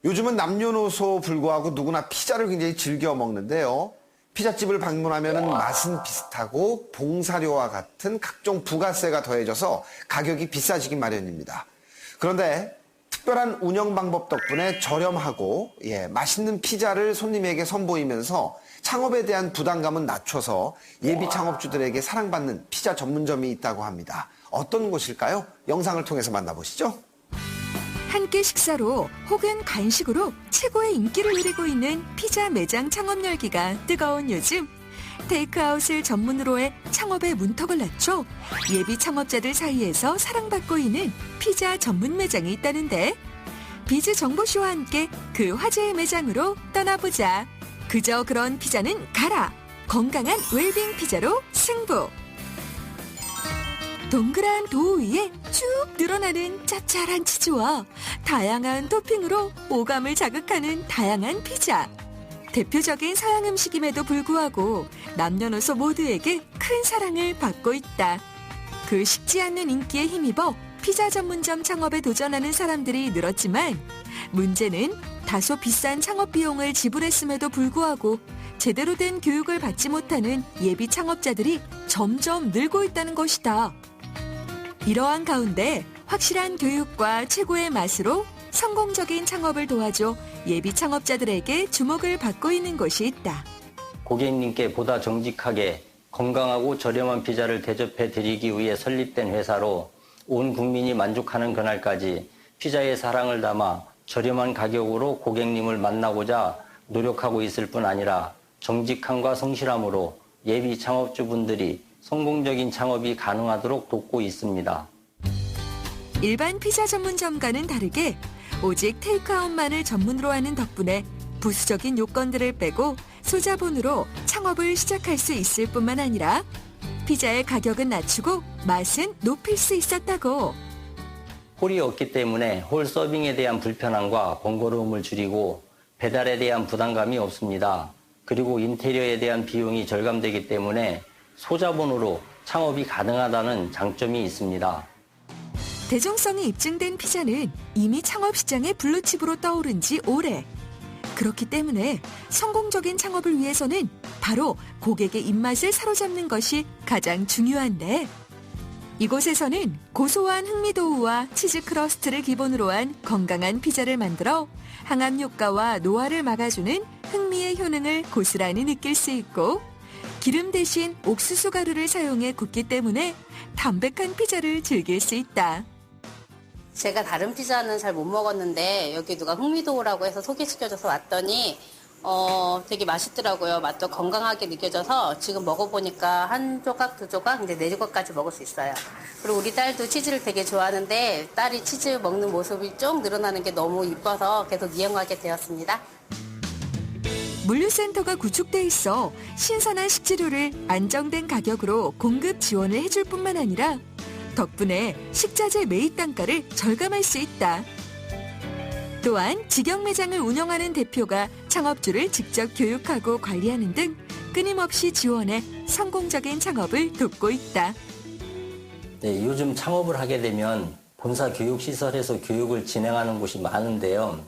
요즘은 남녀노소 불구하고 누구나 피자를 굉장히 즐겨 먹는데요. 피자집을 방문하면 맛은 비슷하고 봉사료와 같은 각종 부가세가 더해져서 가격이 비싸지기 마련입니다. 그런데 특별한 운영 방법 덕분에 저렴하고 맛있는 피자를 손님에게 선보이면서 창업에 대한 부담감은 낮춰서 예비 창업주들에게 사랑받는 피자 전문점이 있다고 합니다. 어떤 곳일까요? 영상을 통해서 만나보시죠. 한 끼 식사로 혹은 간식으로 최고의 인기를 누리고 있는 피자 매장 창업 열기가 뜨거운 요즘, 테이크아웃을 전문으로 해 창업의 문턱을 낮춰 예비 창업자들 사이에서 사랑받고 있는 피자 전문 매장이 있다는데, 비즈 정보쇼와 함께 그 화제의 매장으로 떠나보자. 그저 그런 피자는 가라. 건강한 웰빙 피자로 승부. 동그란 도우 위에 쭉 늘어나는 짭짤한 치즈와 다양한 토핑으로 오감을 자극하는 다양한 피자. 대표적인 서양 음식임에도 불구하고 남녀노소 모두에게 큰 사랑을 받고 있다. 그 식지 않는 인기에 힘입어 피자 전문점 창업에 도전하는 사람들이 늘었지만, 문제는 다소 비싼 창업 비용을 지불했음에도 불구하고 제대로 된 교육을 받지 못하는 예비 창업자들이 점점 늘고 있다는 것이다. 이러한 가운데 확실한 교육과 최고의 맛으로 성공적인 창업을 도와줘 예비 창업자들에게 주목을 받고 있는 곳이 있다. 고객님께 보다 정직하게 건강하고 저렴한 피자를 대접해 드리기 위해 설립된 회사로 온 국민이 만족하는 그날까지 피자의 사랑을 담아 저렴한 가격으로 고객님을 만나고자 노력하고 있을 뿐 아니라, 정직함과 성실함으로 예비 창업주분들이 성공적인 창업이 가능하도록 돕고 있습니다. 일반 피자 전문점과는 다르게 오직 테이크아웃만을 전문으로 하는 덕분에 부수적인 요건들을 빼고 소자본으로 창업을 시작할 수 있을 뿐만 아니라 피자의 가격은 낮추고 맛은 높일 수 있었다고. 홀이 없기 때문에 홀 서빙에 대한 불편함과 번거로움을 줄이고 배달에 대한 부담감이 없습니다. 그리고 인테리어에 대한 비용이 절감되기 때문에 소자본으로 창업이 가능하다는 장점이 있습니다. 대중성이 입증된 피자는 이미 창업 시장의 블루칩으로 떠오른 지 오래. 그렇기 때문에 성공적인 창업을 위해서는 바로 고객의 입맛을 사로잡는 것이 가장 중요한데, 이곳에서는 고소한 흑미도우와 치즈 크러스트를 기본으로 한 건강한 피자를 만들어 항암 효과와 노화를 막아주는 흑미의 효능을 고스란히 느낄 수 있고, 기름 대신 옥수수 가루를 사용해 굽기 때문에 담백한 피자를 즐길 수 있다. 제가 다른 피자는 잘 못 먹었는데 여기 누가 흑미도우라고 해서 소개시켜줘서 왔더니 되게 맛있더라고요. 맛도 건강하게 느껴져서 지금 먹어보니까 한 조각, 두 조각, 이제 네 조각까지 먹을 수 있어요. 그리고 우리 딸도 치즈를 되게 좋아하는데 딸이 치즈 먹는 모습이 쭉 늘어나는 게 너무 이뻐서 계속 이용하게 되었습니다. 물류센터가 구축돼 있어 신선한 식재료를 안정된 가격으로 공급 지원을 해줄 뿐만 아니라 덕분에 식자재 매입 단가를 절감할 수 있다. 또한 직영 매장을 운영하는 대표가 창업주를 직접 교육하고 관리하는 등 끊임없이 지원해 성공적인 창업을 돕고 있다. 네, 요즘 창업을 하게 되면 본사 교육시설에서 교육을 진행하는 곳이 많은데요.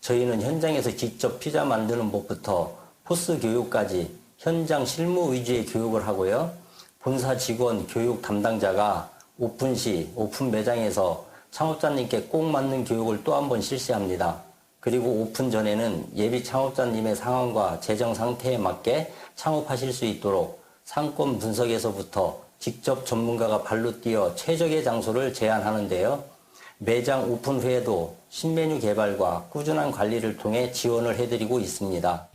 저희는 현장에서 직접 피자 만드는 법부터 포스 교육까지 현장 실무 위주의 교육을 하고요. 본사 직원 교육 담당자가 오픈 시 오픈 매장에서 창업자님께 꼭 맞는 교육을 또 한 번 실시합니다. 그리고 오픈 전에는 예비 창업자님의 상황과 재정 상태에 맞게 창업하실 수 있도록 상권 분석에서부터 직접 전문가가 발로 뛰어 최적의 장소를 제안하는데요. 매장 오픈 후에도 신메뉴 개발과 꾸준한 관리를 통해 지원을 해드리고 있습니다.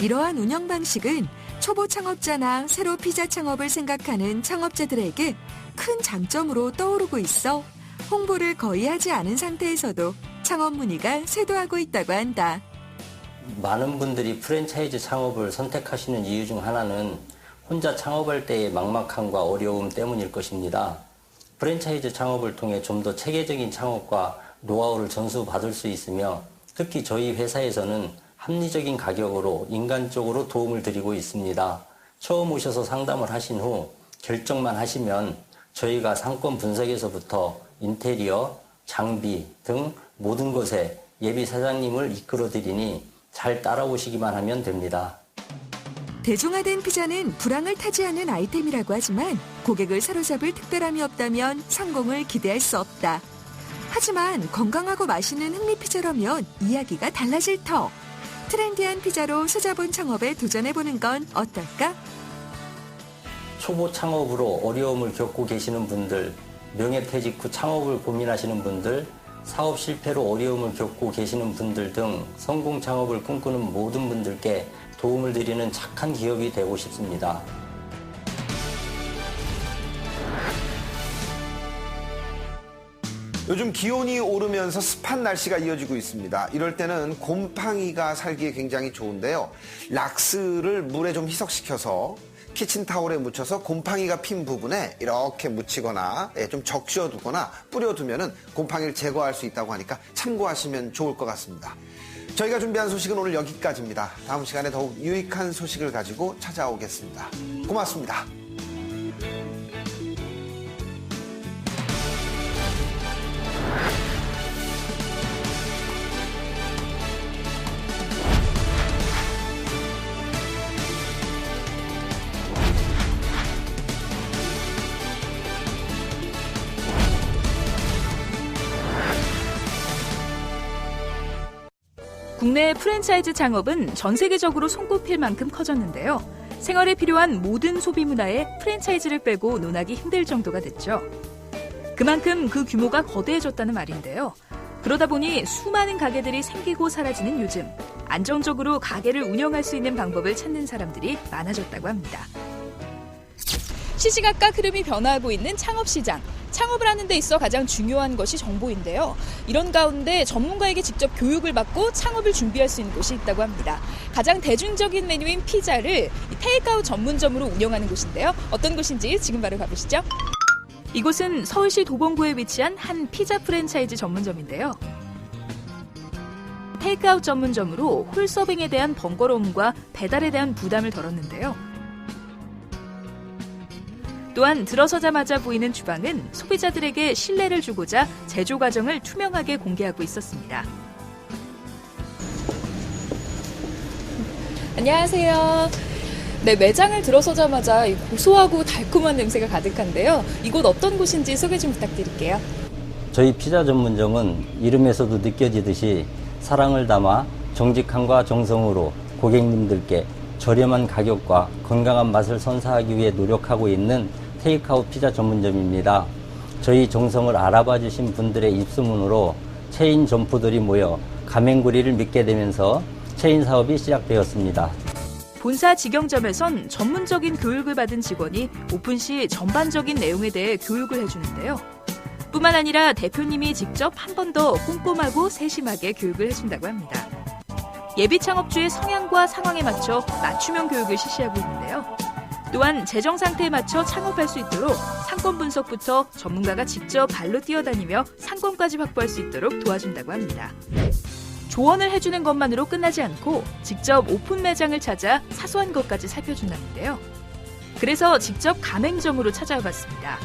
이러한 운영 방식은 초보 창업자나 새로 피자 창업을 생각하는 창업자들에게 큰 장점으로 떠오르고 있어 홍보를 거의 하지 않은 상태에서도 창업 문의가 쇄도하고 있다고 한다. 많은 분들이 프랜차이즈 창업을 선택하시는 이유 중 하나는 혼자 창업할 때의 막막함과 어려움 때문일 것입니다. 프랜차이즈 창업을 통해 좀 더 체계적인 창업과 노하우를 전수받을 수 있으며, 특히 저희 회사에서는 합리적인 가격으로 인간적으로 도움을 드리고 있습니다. 처음 오셔서 상담을 하신 후 결정만 하시면 저희가 상권 분석에서부터 인테리어, 장비 등 모든 것에 예비 사장님을 이끌어드리니 잘 따라오시기만 하면 됩니다. 대중화된 피자는 불황을 타지 않는 아이템이라고 하지만 고객을 사로잡을 특별함이 없다면 성공을 기대할 수 없다. 하지만 건강하고 맛있는 흑미피자라면 이야기가 달라질 터. 트렌디한 피자로 소자본 창업에 도전해보는 건 어떨까? 초보 창업으로 어려움을 겪고 계시는 분들, 명예퇴직 후 창업을 고민하시는 분들, 사업 실패로 어려움을 겪고 계시는 분들 등 성공 창업을 꿈꾸는 모든 분들께 도움을 드리는 착한 기업이 되고 싶습니다. 요즘 기온이 오르면서 습한 날씨가 이어지고 있습니다. 이럴 때는 곰팡이가 살기에 굉장히 좋은데요. 락스를 물에 좀 희석시켜서 키친타올에 묻혀서 곰팡이가 핀 부분에 이렇게 묻히거나 좀 적셔두거나 뿌려두면 곰팡이를 제거할 수 있다고 하니까 참고하시면 좋을 것 같습니다. 저희가 준비한 소식은 오늘 여기까지입니다. 다음 시간에 더욱 유익한 소식을 가지고 찾아오겠습니다. 고맙습니다. 국내 프랜차이즈 창업은 전 세계적으로 손꼽힐 만큼 커졌는데요. 생활에 필요한 모든 소비 문화에 프랜차이즈를 빼고 논하기 힘들 정도가 됐죠. 그만큼 그 규모가 거대해졌다는 말인데요. 그러다 보니 수많은 가게들이 생기고 사라지는 요즘, 안정적으로 가게를 운영할 수 있는 방법을 찾는 사람들이 많아졌다고 합니다. 시시각각 흐름이 변화하고 있는 창업시장. 창업을 하는 데 있어 가장 중요한 것이 정보인데요. 이런 가운데 전문가에게 직접 교육을 받고 창업을 준비할 수 있는 곳이 있다고 합니다. 가장 대중적인 메뉴인 피자를 테이크아웃 전문점으로 운영하는 곳인데요. 어떤 곳인지 지금 바로 가보시죠. 이곳은 서울시 도봉구에 위치한 한 피자 프랜차이즈 전문점인데요. 테이크아웃 전문점으로 홀서빙에 대한 번거로움과 배달에 대한 부담을 덜었는데요. 또한 들어서자마자 보이는 주방은 소비자들에게 신뢰를 주고자 제조 과정을 투명하게 공개하고 있었습니다. 안녕하세요. 네, 매장을 들어서자마자 고소하고 달콤한 냄새가 가득한데요. 이곳 어떤 곳인지 소개 좀 부탁드릴게요. 저희 피자 전문점은 이름에서도 느껴지듯이 사랑을 담아 정직함과 정성으로 고객님들께 저렴한 가격과 건강한 맛을 선사하기 위해 노력하고 있는 테이크아웃 피자 전문점입니다. 저희 정성을 알아봐 주신 분들의 입소문으로 체인 점포들이 모여 가맹구리를 믿게 되면서 체인 사업이 시작되었습니다. 본사 직영점에선 전문적인 교육을 받은 직원이 오픈 시 전반적인 내용에 대해 교육을 해주는데요. 뿐만 아니라 대표님이 직접 한 번 더 꼼꼼하고 세심하게 교육을 해준다고 합니다. 예비 창업주의 성향과 상황에 맞춰 맞춤형 교육을 실시하고 있는데요. 또한 재정 상태에 맞춰 창업할 수 있도록 상권 분석부터 전문가가 직접 발로 뛰어다니며 상권까지 확보할 수 있도록 도와준다고 합니다. 조언을 해주는 것만으로 끝나지 않고 직접 오픈 매장을 찾아 사소한 것까지 살펴준다는데요. 그래서 직접 가맹점으로 찾아와 봤습니다.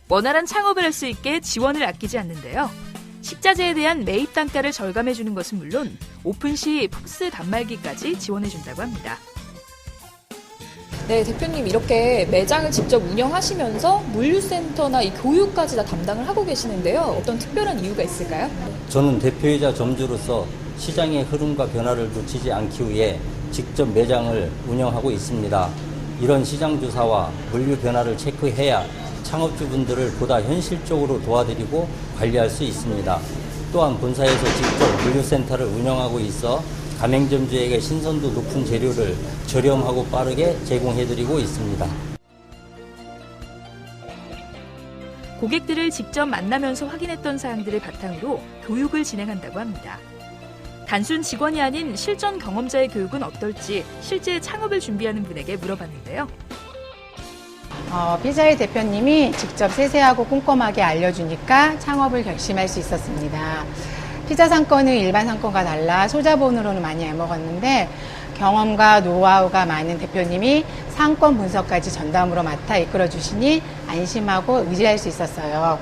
원활한 창업을 할 수 있게 지원을 아끼지 않는데요. 식자재에 대한 매입 단가를 절감해주는 것은 물론 오픈 시 폭스 단말기까지 지원해준다고 합니다. 네, 대표님 이렇게 매장을 직접 운영하시면서 물류센터나 이 교육까지 다 담당을 하고 계시는데요. 어떤 특별한 이유가 있을까요? 저는 대표이자 점주로서 시장의 흐름과 변화를 놓치지 않기 위해 직접 매장을 운영하고 있습니다. 이런 시장 조사와 물류 변화를 체크해야 창업주분들을 보다 현실적으로 도와드리고 관리할 수 있습니다. 또한 본사에서 직접 물류센터를 운영하고 있어 가맹점주에게 신선도 높은 재료를 저렴하고 빠르게 제공해드리고 있습니다. 고객들을 직접 만나면서 확인했던 사항들을 바탕으로 교육을 진행한다고 합니다. 단순 직원이 아닌 실전 경험자의 교육은 어떨지 실제 창업을 준비하는 분에게 물어봤는데요. 피자의 대표님이 직접 세세하고 꼼꼼하게 알려주니까 창업을 결심할 수 있었습니다. 피자 상권은 일반 상권과 달라 소자본으로는 많이 해먹었는데 경험과 노하우가 많은 대표님이 상권 분석까지 전담으로 맡아 이끌어주시니 안심하고 의지할 수 있었어요.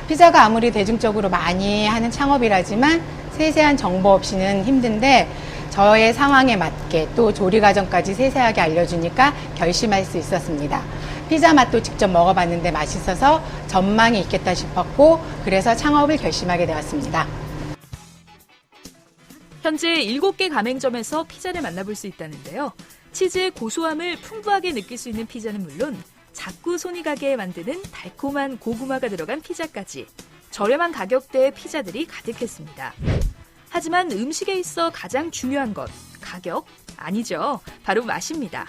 피자가 아무리 대중적으로 많이 하는 창업이라지만 세세한 정보 없이는 힘든데 저의 상황에 맞게 또 조리 과정까지 세세하게 알려주니까 결심할 수 있었습니다. 피자 맛도 직접 먹어봤는데 맛있어서 전망이 있겠다 싶었고 그래서 창업을 결심하게 되었습니다. 현재 7개 가맹점에서 피자를 만나볼 수 있다는데요. 치즈의 고소함을 풍부하게 느낄 수 있는 피자는 물론 자꾸 손이 가게 만드는 달콤한 고구마가 들어간 피자까지 저렴한 가격대의 피자들이 가득했습니다. 하지만 음식에 있어 가장 중요한 것, 가격? 아니죠. 바로 맛입니다.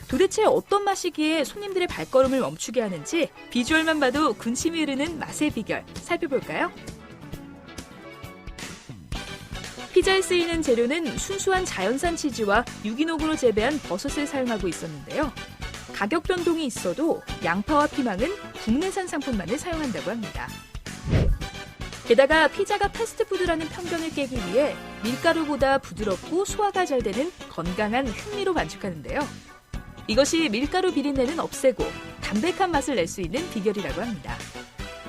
도대체 어떤 맛이기에 손님들의 발걸음을 멈추게 하는지 비주얼만 봐도 군침이 흐르는 맛의 비결 살펴볼까요? 피자에 쓰이는 재료는 순수한 자연산 치즈와 유기농으로 재배한 버섯을 사용하고 있었는데요. 가격 변동이 있어도 양파와 피망은 국내산 상품만을 사용한다고 합니다. 게다가 피자가 패스트푸드라는 편견을 깨기 위해 밀가루보다 부드럽고 소화가 잘 되는 건강한 흑미로 반죽하는데요. 이것이 밀가루 비린내는 없애고 담백한 맛을 낼 수 있는 비결이라고 합니다.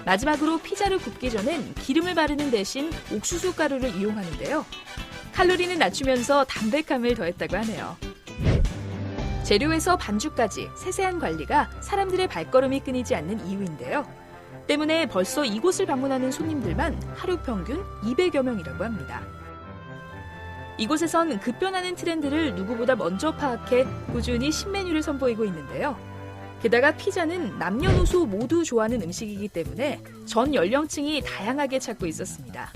마지막으로 피자를 굽기 전엔 기름을 바르는 대신 옥수수 가루를 이용하는데요. 칼로리는 낮추면서 담백함을 더했다고 하네요. 재료에서 반죽까지 세세한 관리가 사람들의 발걸음이 끊이지 않는 이유인데요. 때문에 벌써 이곳을 방문하는 손님들만 하루 평균 200여 명이라고 합니다. 이곳에선 급변하는 트렌드를 누구보다 먼저 파악해 꾸준히 신메뉴를 선보이고 있는데요. 게다가 피자는 남녀노소 모두 좋아하는 음식이기 때문에 전 연령층이 다양하게 찾고 있었습니다.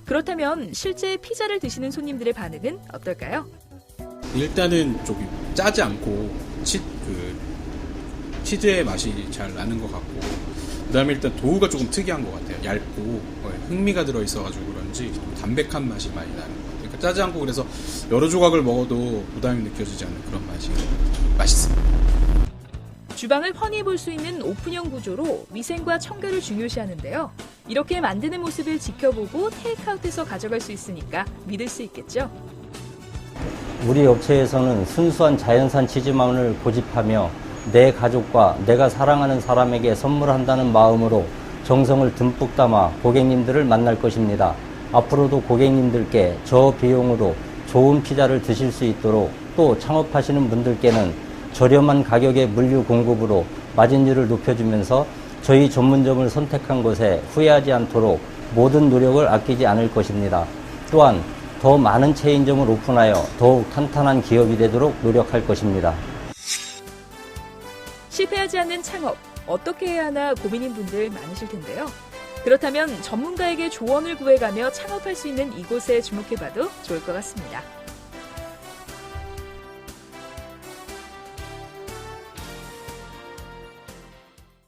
그렇다면 실제 피자를 드시는 손님들의 반응은 어떨까요? 일단은 좀 짜지 않고 치즈의 맛이 잘 나는 것 같고 그다음에 일단 도우가 조금 특이한 것 같아요. 얇고 흑미가 들어있어가지고 그런지 좀 담백한 맛이 많이 나는 것 같아요. 그러니까 짜지 않고 그래서 여러 조각을 먹어도 부담이 느껴지지 않는 그런 맛이 맛있습니다. 주방을 훤히 볼 수 있는 오픈형 구조로 위생과 청결을 중요시하는데요. 이렇게 만드는 모습을 지켜보고 테이크아웃해서 가져갈 수 있으니까 믿을 수 있겠죠. 우리 업체에서는 순수한 자연산 치즈만을 고집하며 내 가족과 내가 사랑하는 사람에게 선물한다는 마음으로 정성을 듬뿍 담아 고객님들을 만날 것입니다. 앞으로도 고객님들께 저비용으로 좋은 피자를 드실 수 있도록 또 창업하시는 분들께는 저렴한 가격의 물류 공급으로 마진율을 높여주면서 저희 전문점을 선택한 것에 후회하지 않도록 모든 노력을 아끼지 않을 것입니다. 또한 더 많은 체인점을 오픈하여 더욱 탄탄한 기업이 되도록 노력할 것입니다. 실패하지 않는 창업, 어떻게 해야 하나 고민인 분들 많으실 텐데요. 그렇다면 전문가에게 조언을 구해가며 창업할 수 있는 이곳에 주목해봐도 좋을 것 같습니다.